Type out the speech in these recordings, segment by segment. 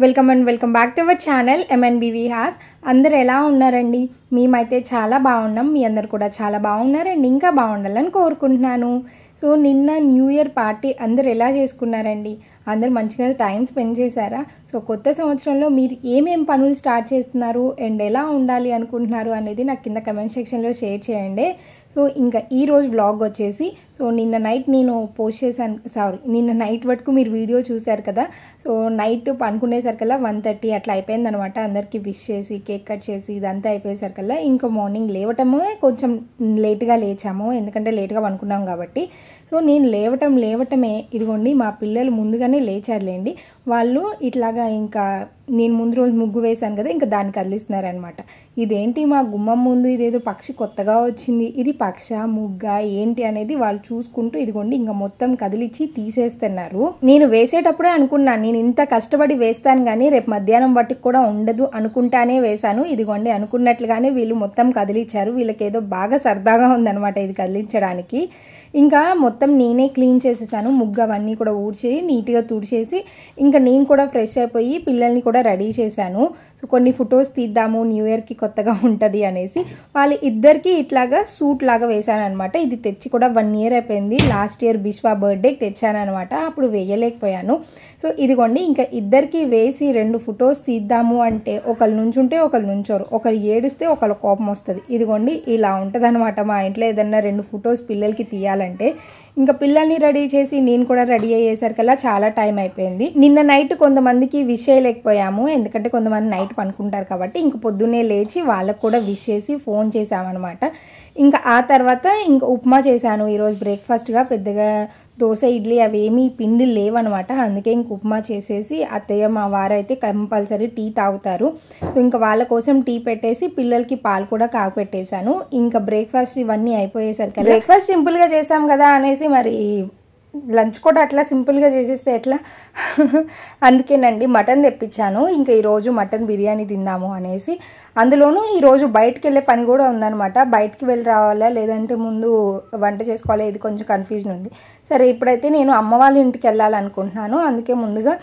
Welcome back to our channel MNBV has. అందరు ఎలా ఉన్నారండి? మేమైతే చాలా బాగున్నాం. మీ అందరు కూడా చాలా బాగున్నారండి. ఇంకా బాగుండాలని కోరుకుంటున్నాను. సో నిన్న న్యూ ఇయర్ పార్టీ అందరు ఎలా చేసుకున్నారండి? అందరు మంచిగా టైం స్పెండ్ చేశారా? సో కొత్త సంవత్సరంలో మీరు ఏమేం పనులు స్టార్ట్ చేస్తున్నారు అండ్ ఎలా ఉండాలి అనుకుంటున్నారు అనేది నాకు కింద కమెంట్ సెక్షన్లో షేర్ చేయండి. సో ఇంకా ఈరోజు వ్లాగ్ వచ్చేసి సో నిన్న నైట్ నేను పోస్ట్ చేశాను, నిన్న నైట్ వరకు మీరు వీడియో చూశారు కదా. సో నైట్ పనుకునేసరికల్లా 1:30 అట్లా అయిపోయిందనమాట. అందరికీ విష్ చేసి కేక్ కట్ చేసి ఇదంతా అయిపోయేసరికల్లా ఇంకా మార్నింగ్ లేవటమే కొంచెం లేట్గా లేచాము, ఎందుకంటే లేట్గా పనుకున్నాం కాబట్టి. సో నేను లేవటమే ఇదిగోండి మా పిల్లలు ముందుగానే లేచారులేండి. వాళ్ళు ఇట్లాగా ఇంకా నేను ముందు రోజు ముగ్గు వేశాను కదా, ఇంకా దాన్ని కదిలిస్తున్నారనమాట. ఇదేంటి మా గుమ్మం ముందు ఇదేదో పక్షి కొత్తగా వచ్చింది, ఇది పక్ష ముగ్గ ఏంటి అనేది వాళ్ళు చూసుకుంటూ ఇదిగోండి ఇంకా మొత్తం కదిలిచ్చి తీసేస్తున్నారు. నేను వేసేటప్పుడే అనుకున్నాను నేను ఇంత కష్టపడి వేస్తాను కానీ రేపు మధ్యాహ్నం వాటికి కూడా ఉండదు అనుకుంటానే వేశాను. ఇదిగోండి అనుకున్నట్లుగానే వీళ్ళు మొత్తం కదిలిచ్చారు. వీళ్ళకి ఏదో బాగా సరదాగా ఉందనమాట ఇది కదిలించడానికి. ఇంకా మొత్తం నేనే క్లీన్ చేసేసాను, ముగ్గు అవన్నీ కూడా ఊడ్చి నీట్గా తుడిచేసి ఇంకా నేను కూడా ఫ్రెష్ అయిపోయి పిల్లల్ని కూడా రెడీ చేశాను. సో కొన్ని ఫొటోస్ తీద్దాము న్యూ ఇయర్కి కొత్తగా ఉంటుంది అనేసి వాళ్ళ ఇద్దరికి ఇట్లాగా సూట్ లాగా వేశాను అనమాట. ఇది తెచ్చి కూడా 1 year అయిపోయింది. లాస్ట్ ఇయర్ బిశ్వా బర్త్డేకి తెచ్చాను అనమాట, అప్పుడు వేయలేకపోయాను. సో ఇదిగోండి ఇంకా ఇద్దరికి వేసి 2 ఫొటోస్ తీద్దాము అంటే ఒకళ్ళు నుంచుంటే ఒకళ్ళు నుంచోరు, ఒకళ్ళు ఏడిస్తే ఒకళ్ళు కోపం వస్తుంది. ఇదిగోండి ఇలా ఉంటుంది అనమాట మా ఇంట్లో. ఏదన్నా 2 ఫొటోస్ పిల్లలకి తీయాలంటే ఇంకా పిల్లల్ని రెడీ చేసి నేను కూడా రెడీ అయ్యేసరికల్లా చాలా టైం అయిపోయింది. నిన్న నైట్ కొంతమందికి విష్ చేయలేకపోయాము, ఎందుకంటే కొంతమంది నైట్ పనుకుంటారు కాబట్టి. ఇంక పొద్దున్నే లేచి వాళ్ళకు కూడా విష్ చేసి ఫోన్ చేసామన్నమాట. ఇంకా ఆ తర్వాత ఇంకా ఉప్మా చేశాను ఈరోజు బ్రేక్ఫాస్ట్గా. పెద్దగా దోశ ఇడ్లీ అవి ఏమీ పిండి లేవన్నమాట, అందుకే ఇంక ఉప్మా చేసేసి అత్తయ్య మా వారైతే కంపల్సరీ టీ తాగుతారు. సో ఇంకా వాళ్ళ కోసం టీ పెట్టేసి పిల్లలకి పాలు కూడా కాగపెట్టేశాను. ఇంకా బ్రేక్ఫాస్ట్ ఇవన్నీ అయిపోయేసరికి బ్రేక్ఫాస్ట్ సింపుల్గా చేసాం కదా అనేసి మరి లంచ్ కూడా అట్లా సింపుల్గా చేసేస్తే ఎట్లా, అందుకేనండి మటన్ తెప్పించాను. ఇంకా ఈరోజు మటన్ బిర్యానీ తిందాము అనేసి. అందులోనూ ఈరోజు బయటకు వెళ్ళే పని కూడా ఉందనమాట. బయటికి వెళ్ళి రావాలా లేదంటే ముందు వంట చేసుకోవాలా, ఇది కొంచెం కన్ఫ్యూజన్ ఉంది. సరే ఇప్పుడైతే నేను అమ్మ వాళ్ళ ఇంటికి వెళ్ళాలనుకుంటున్నాను. అందుకే ముందుగా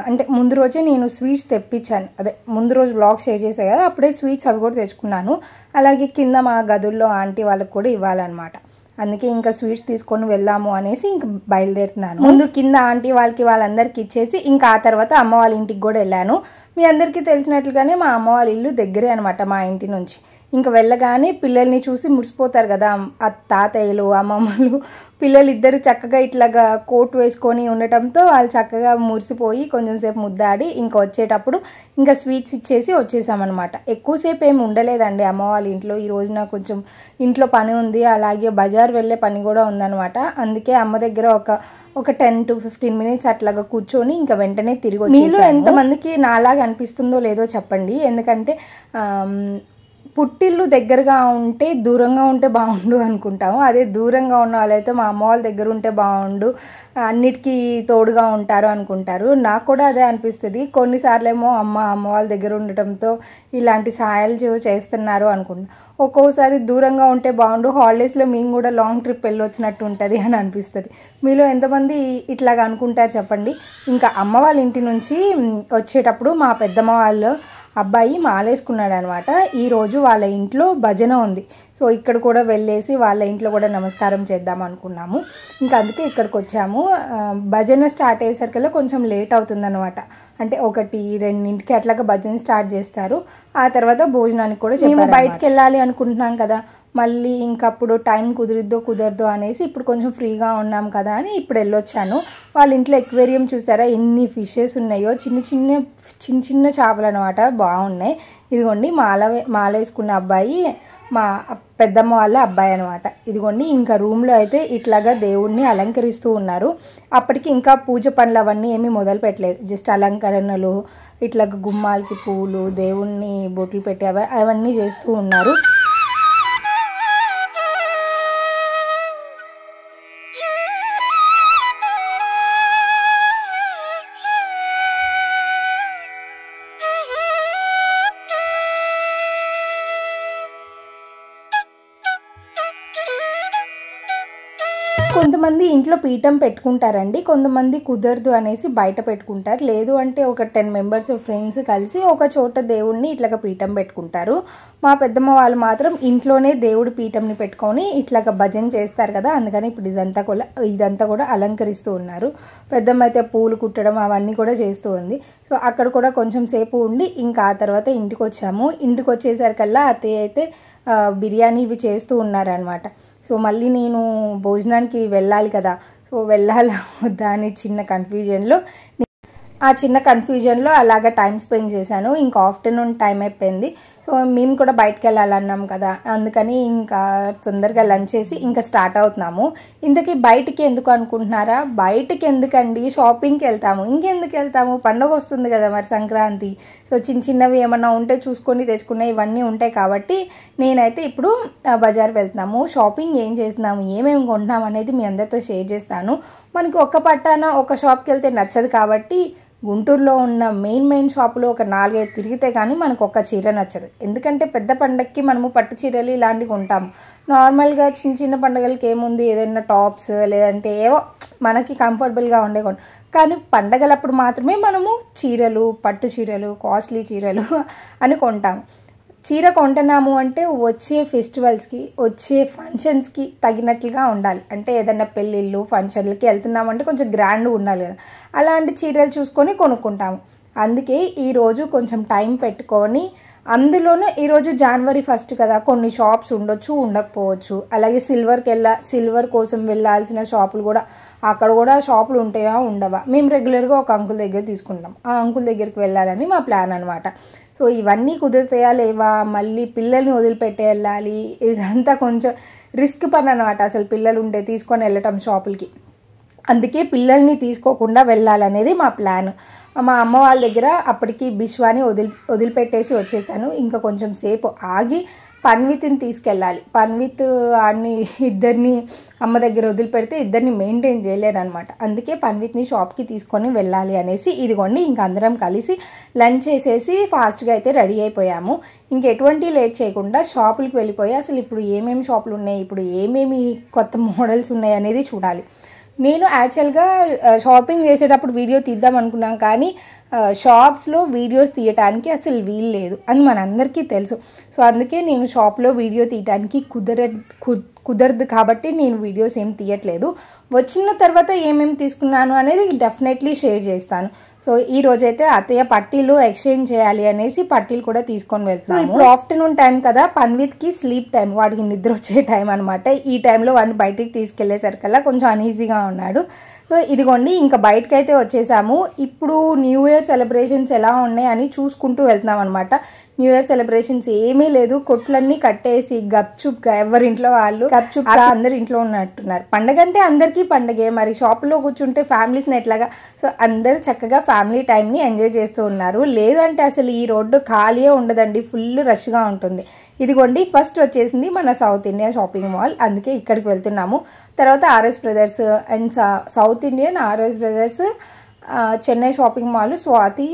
అంటే ముందు రోజే నేను స్వీట్స్ తెప్పించాను, అదే ముందు రోజు వ్లాగ్ షేర్ చేశాను కదా, అప్పుడే స్వీట్స్ అవి కూడా తెచ్చుకున్నాను. అలాగే కింద మా గదుల్లో ఆంటీ వాళ్ళకి కూడా ఇవ్వాలన్నమాట. అందుకే ఇంకా స్వీట్స్ తీసుకొని వెళ్దాము అనేసి ఇంకా బయలుదేరుతున్నాను. ముందు కింద ఆంటీ వాళ్ళందరికి ఇచ్చేసి ఇంకా ఆ తర్వాత అమ్మ వాళ్ళ ఇంటికి కూడా వెళ్ళాను. మీ అందరికీ తెలిసినట్లుగానే మా అమ్మ వాళ్ళ ఇల్లు దగ్గరే అనమాట మా ఇంటి నుంచి. ఇంకా వెళ్ళగానే పిల్లల్ని చూసి మురిసిపోతారు కదా ఆ తాతయ్యలు అమ్మమ్మలు. పిల్లలు ఇద్దరు చక్కగా ఇట్లాగా కోట్ వేసుకొని ఉండటంతో వాళ్ళు చక్కగా మురిసిపోయి కొంచెం సేపు ముద్దాడి ఇంకా వచ్చేటప్పుడు ఇంకా స్వీట్స్ ఇచ్చేసి వచ్చేసామన్నమాట. ఎక్కువసేపు ఏమి ఉండలేదండి అమ్మ వాళ్ళ ఇంట్లో. ఈ రోజున కొంచెం ఇంట్లో పని ఉంది, అలాగే బజార్ వెళ్ళే పని కూడా ఉందన్నమాట. అందుకే అమ్మ దగ్గర ఒక 10 to 15 minutes అట్లాగా కూర్చొని ఇంకా వెంటనే తిరిగి వచ్చేసాము. మీలో ఎంతమందికి నాలాగా అనిపిస్తుందో లేదో చెప్పండి, ఎందుకంటే పుట్టిల్లు దగ్గరగా ఉంటే దూరంగా ఉంటే బాగుండు అనుకుంటాము. అదే దూరంగా ఉన్న వాళ్ళైతే మా అమ్మ వాళ్ళ దగ్గర ఉంటే బాగుండు, అన్నిటికీ తోడుగా ఉంటారు అనుకుంటారు. నాకు కూడా అదే అనిపిస్తుంది. కొన్నిసార్లు ఏమో అమ్మ వాళ్ళ దగ్గర ఉండటంతో ఇలాంటి సహాయాలు చేస్తున్నారు అనుకుంటా. ఒక్కోసారి దూరంగా ఉంటే బాగుండు, హాలిడేస్లో మేము కూడా లాంగ్ ట్రిప్ వెళ్ళొచ్చినట్టు ఉంటుంది అని అనిపిస్తుంది. మీలో ఎంతమంది ఇట్లాగా అనుకుంటారు చెప్పండి. ఇంకా అమ్మ వాళ్ళ ఇంటి నుంచి వచ్చేటప్పుడు మా పెద్దమ్మ వాళ్ళ అబ్బాయి మాలేసుకున్నాడు అనమాట. ఈరోజు వాళ్ళ ఇంట్లో భజన ఉంది. సో ఇక్కడ కూడా వెళ్ళేసి వాళ్ళ ఇంట్లో కూడా నమస్కారం చేద్దాం అనుకున్నాము. ఇంకా అందుకే ఇక్కడికి వచ్చాము. భజన స్టార్ట్ అయ్యేసరికల్లా కొంచెం లేట్ అవుతుందన్నమాట. అంటే 1-2 అట్లాగా భజన స్టార్ట్ చేస్తారు. ఆ తర్వాత భోజనానికి కూడా మేము బయటకు వెళ్ళాలి అనుకుంటున్నాం కదా, మళ్ళీ ఇంకప్పుడు టైం కుదరదో అనేసి ఇప్పుడు కొంచెం ఫ్రీగా ఉన్నాం కదా అని ఇప్పుడు వెళ్ళొచ్చాను. వాళ్ళ ఇంట్లో ఎక్వేరియం చూసారా ఎన్ని ఫిషెస్ ఉన్నాయో, చిన్న చేపలు అనమాట, బాగున్నాయి. ఇదిగోండి మాల వేసుకున్న అబ్బాయి మా పెద్దమ్మ వాళ్ళ అబ్బాయి అనమాట. ఇదిగోండి ఇంకా రూమ్లో అయితే ఇట్లాగా దేవుణ్ణి అలంకరిస్తూ ఉన్నారు. అప్పటికి ఇంకా పూజ పనులు అవన్నీ ఏమీ మొదలు పెట్టలేదు, జస్ట్ అలంకరణలు ఇట్లాగా గుమ్మాలకి పూలు దేవుణ్ణి బొట్లు పెట్టి అవన్నీ చేస్తూ ఉన్నారు. కొంతమంది కొంతమంది ఇంట్లో పీఠం పెట్టుకుంటారండి, కొంతమంది కుదరదు అనేసి బయట పెట్టుకుంటారు. లేదు అంటే ఒక 10 మెంబర్స్ ఫ్రెండ్స్ కలిసి ఒక చోట దేవుడిని ఇట్లాగా పీఠం పెట్టుకుంటారు. మా పెద్దమ్మ వాళ్ళు మాత్రం ఇంట్లోనే దేవుడి పీఠంని పెట్టుకొని ఇట్లాగా భజన చేస్తారు కదా, అందుకని ఇప్పుడు ఇదంతా కూడా అలంకరిస్తూ ఉన్నారు. పెద్దమ్మ అయితే పూలు కుట్టడం అవన్నీ కూడా చేస్తూ ఉంది. సో అక్కడ కూడా కొంచెం సేపు ఉండి ఇంకా ఆ తర్వాత ఇంటికి వచ్చాము. ఇంటికి వచ్చేసరికల్లా అత్తయ్య అయితే బిర్యానీ ఇవి చేస్తూ ఉన్నారనమాట. సో మళ్ళీ నేను భోజనానికి వెళ్ళాలి కదా, సో వెళ్ళాలా వద్దా అని చిన్న కన్ఫ్యూజన్లో అలాగా టైం స్పెండ్ చేశాను. ఇంకా ఆఫ్టర్నూన్ టైం అయిపోయింది. సో మేము కూడా బయటకు వెళ్ళాలన్నాం కదా, అందుకని ఇంకా తొందరగా లంచ్ చేసి ఇంకా స్టార్ట్ అవుతున్నాము. ఇంతకీ బయటికి ఎందుకు అనుకుంటున్నారా? బయటికి ఎందుకండి, షాపింగ్కి వెళ్తాము. ఇంకెందుకు వెళ్తాము, పండుగ వస్తుంది కదా మరి సంక్రాంతి. సో చిన్నవి ఏమన్నా ఉంటే చూసుకొని తెచ్చుకునే ఇవన్నీ ఉంటాయి కాబట్టి నేనైతే ఇప్పుడు బజార్ వెళ్తున్నాము. షాపింగ్ ఏం చేస్తున్నాము, ఏమేమి కొంటున్నాము అనేది మీ అందరితో షేర్ చేస్తాను. మనకి ఒక్క పట్టాన ఒక షాప్కి వెళ్తే నచ్చదు కాబట్టి గుంటూరులో ఉన్న మెయిన్ షాపులో ఒక 4-5 తిరిగితే కానీ మనకు ఒక చీర నచ్చదు. ఎందుకంటే పెద్ద పండగకి మనము పట్టు చీరలు ఇలాంటివి కొంటాము. నార్మల్గా చిన్న పండుగలకి ఏముంది, ఏదైనా టాప్స్ లేదంటే ఏవో మనకి కంఫర్టబుల్గా ఉండే కానీ పండగలప్పుడు మాత్రమే మనము చీరలు, పట్టు చీరలు, కాస్ట్లీ చీరలు అని కొంటాము. చీర కొంటున్నాము అంటే వచ్చే ఫెస్టివల్స్కి, వచ్చే ఫంక్షన్స్కి తగినట్లుగా ఉండాలి. అంటే ఏదైనా పెళ్ళిళ్ళు, ఫంక్షన్లకి వెళ్తున్నామంటే కొంచెం గ్రాండ్గా ఉండాలి కదా, అలాంటి చీరలు చూసుకొని కొనుక్కుంటాము. అందుకే ఈరోజు కొంచెం టైం పెట్టుకొని, అందులోనూ ఈరోజు January 1 కదా, కొన్ని షాప్స్ ఉండొచ్చు, ఉండకపోవచ్చు. అలాగే సిల్వర్ కోసం వెళ్ళాల్సిన షాపులు కూడా, అక్కడ కూడా షాపులు ఉంటాయా ఉండవా. మేము రెగ్యులర్గా ఒక అంకుల్ దగ్గర తీసుకుంటాం, ఆ అంకుల్ దగ్గరికి వెళ్ళాలని మా ప్లాన్ అనమాట. సో ఇవన్నీ కుదురుతాయా లేవా, మళ్ళీ పిల్లల్ని వదిలిపెట్టి వెళ్ళాలి, ఇదంతా కొంచెం రిస్క్ పని అనమాట. అసలు పిల్లలు ఉంటే తీసుకొని వెళ్ళటం షాపులకి, అందుకే పిల్లల్ని తీసుకోకుండా వెళ్ళాలనేది మా ప్లాన్. మా అమ్మ వాళ్ళ దగ్గర అప్పటికి బిశ్వాని వదిలిపెట్టేసి వచ్చేసాను. ఇంకా కొంచెం సేపు ఆగి పన్విత్ని తీసుకెళ్ళాలి. పన్విత్ ఇద్దరిని అమ్మ దగ్గర వదిలిపెడితే ఇద్దరిని మెయింటైన్ చేయలేరు అనమాట. అందుకే పన్విత్ని షాప్కి తీసుకొని వెళ్ళాలి అనేసి ఇదిగోండి ఇంకా అందరం కలిసి లంచ్ చేసేసి ఫాస్ట్గా అయితే రెడీ అయిపోయాము. ఇంకెటువంటి లేట్ చేయకుండా షాపులకు వెళ్ళిపోయి అసలు ఇప్పుడు ఏమేమి షాపులు ఉన్నాయి, ఇప్పుడు ఏమేమి కొత్త మోడల్స్ ఉన్నాయి అనేది చూడాలి. నేను యాక్చువల్గా షాపింగ్ చేసేటప్పుడు వీడియో తీద్దాం అనుకున్నాను, కానీ షాప్స్లో వీడియోస్ తీయటానికి అసలు వీలు లేదు అని మనందరికీ తెలుసు. సో అందుకే నేను షాప్లో వీడియో తీయటానికి కుదరదు కాబట్టి నేను వీడియోస్ ఏం తీయట్లేదు. వచ్చిన తర్వాత ఏమేమి తీసుకున్నాను అనేది డెఫినెట్లీ షేర్ చేస్తాను. సో ఈ రోజైతే అత్తయ్య పట్టీలు ఎక్స్చేంజ్ చేయాలి అనేసి పట్టీలు కూడా తీసుకొని వెళ్తున్నాము. ఇప్పుడు ఆఫ్టర్నూన్ టైం కదా, పన్విత్కి స్లీప్ టైం, వాడికి నిద్ర వచ్చే టైం అనమాట. ఈ టైంలో వాడిని బయటికి తీసుకెళ్లేసరికల్లా కొంచెం అన్ఈజీగా ఉన్నాడు. సో ఇదిగోండి ఇంకా బయటకైతే వచ్చేసాము. ఇప్పుడు న్యూ ఇయర్ సెలబ్రేషన్స్ ఎలా ఉన్నాయి అని చూసుకుంటూ వెళ్తున్నాం అనమాట. న్యూ ఇయర్ సెలబ్రేషన్స్ ఏమీ లేదు, కొట్లన్నీ కట్టేసి గప్చుప్గా ఎవరింట్లో వాళ్ళు గప్చుప్గా అందరు ఇంట్లో ఉన్నట్టున్నారు. పండగ అంటే అందరికీ పండగే, మరి షాపులో కూర్చుంటే ఫ్యామిలీస్ని ఎట్లాగా. సో అందరు చక్కగా ఫ్యామిలీ టైంని ఎంజాయ్ చేస్తూ ఉన్నారు. లేదంటే అసలు ఈ రోడ్డు ఖాళీయే ఉండదండి, ఫుల్ రష్గా ఉంటుంది. ఇదిగోండి ఫస్ట్ వచ్చేసింది మన సౌత్ ఇండియా షాపింగ్ మాల్, అందుకే ఇక్కడికి వెళ్తున్నాము. తర్వాత RS brothers and south Indian RS brothers, Chennai shopping mall, Swathi,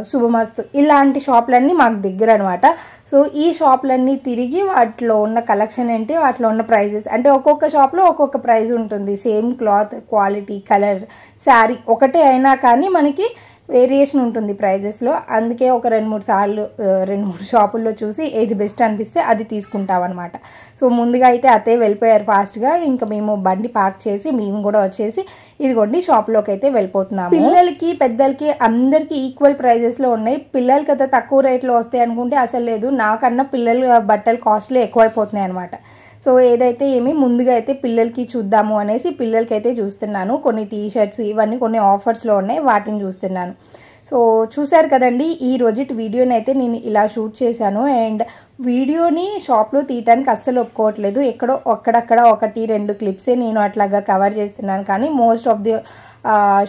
శుభమస్తు, ఇలాంటి షాపులన్నీ మాకు దగ్గర అనమాట. సో ఈ షాపులన్నీ తిరిగి వాటిలో ఉన్న కలెక్షన్ ఏంటి, వాటిలో ఉన్న ప్రైజెస్, అంటే ఒక్కొక్క షాప్లో ఒక్కొక్క ప్రైజ్ ఉంటుంది. Same cloth, quality, colour, sari ఒకటే అయినా కానీ మనకి వేరియేషన్ ఉంటుంది ప్రైజెస్లో. అందుకే ఒక 2-3 షాపుల్లో చూసి ఏది బెస్ట్ అనిపిస్తే అది తీసుకుంటాం అనమాట. సో ముందుగా అయితే అత్తయ్య వెళ్ళిపోయారు ఫాస్ట్గా. ఇంకా మేము బండి పార్క్ చేసి మేము కూడా వచ్చేసి ఇదిగోండి షాప్లోకి అయితే వెళ్ళిపోతున్నాము. పిల్లలకి పెద్దలకి అందరికీ ఈక్వల్ ప్రైజెస్లో ఉన్నాయి. పిల్లలకి అయితే తక్కువ రేట్లో వస్తాయి అనుకుంటే అసలు లేదు, నాకన్నా పిల్లల బట్టలు కాస్ట్లీ ఎక్కువైపోతున్నాయి అనమాట. సో ఏదైతే ముందుగా అయితే పిల్లలకి చూద్దాము అనేసి పిల్లలకి అయితే చూస్తున్నాను. కొన్ని టీషర్ట్స్ ఇవన్నీ కొన్ని ఆఫర్స్లో ఉన్నాయి, వాటిని చూస్తున్నాను. సో చూసారు కదండి, ఈ రోజు వీడియోని అయితే నేను ఇలా షూట్ చేశాను. అండ్ వీడియోని షాప్లో తీయటానికి అస్సలు ఒప్పుకోవట్లేదు, ఎక్కడో అక్కడక్కడ 1-2 క్లిప్సే నేను అట్లాగా కవర్ చేస్తున్నాను. కానీ మోస్ట్ ఆఫ్ ది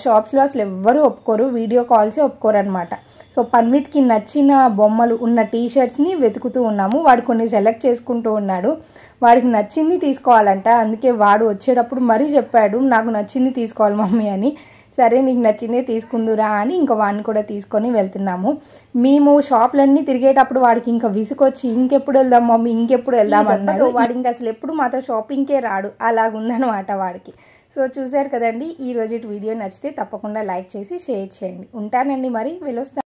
షాప్స్లో అసలు ఎవ్వరూ ఒప్పుకోరు, వీడియో కాల్సే ఒప్పుకోరు అనమాట. సో పన్విత్కి నచ్చిన బొమ్మలు ఉన్న టీషర్ట్స్ని వెతుకుతూ ఉన్నాము. వాడు కొన్ని సెలెక్ట్ చేసుకుంటూ ఉన్నాడు, వాడికి నచ్చింది తీసుకోవాలంట. అందుకే వాడు వచ్చేటప్పుడు మరీ చెప్పాడు నాకు నచ్చింది తీసుకోవాలి మమ్మీ అని. సరే నీకు నచ్చిందే తీసుకుందురా అని ఇంకా వాడిని కూడా తీసుకొని వెళ్తున్నాము. మేము షాపులన్నీ తిరిగేటప్పుడు వాడికి ఇంకా విసుకొచ్చి ఇంకెప్పుడు వెళ్దాం మమ్మీ, ఇంకెప్పుడు వెళ్దాం అన్నాడు. వాడు ఇంకా అసలు ఎప్పుడు మాతో షాపింగ్కే రాడు, అలాగుందనమాట వాడికి. సో చూసారు కదండి, ఈ రోజు వీడియో నచ్చితే తప్పకుండా లైక్ చేసి షేర్ చేయండి. ఉంటానండి, మరి వెళ్ళొస్తాను.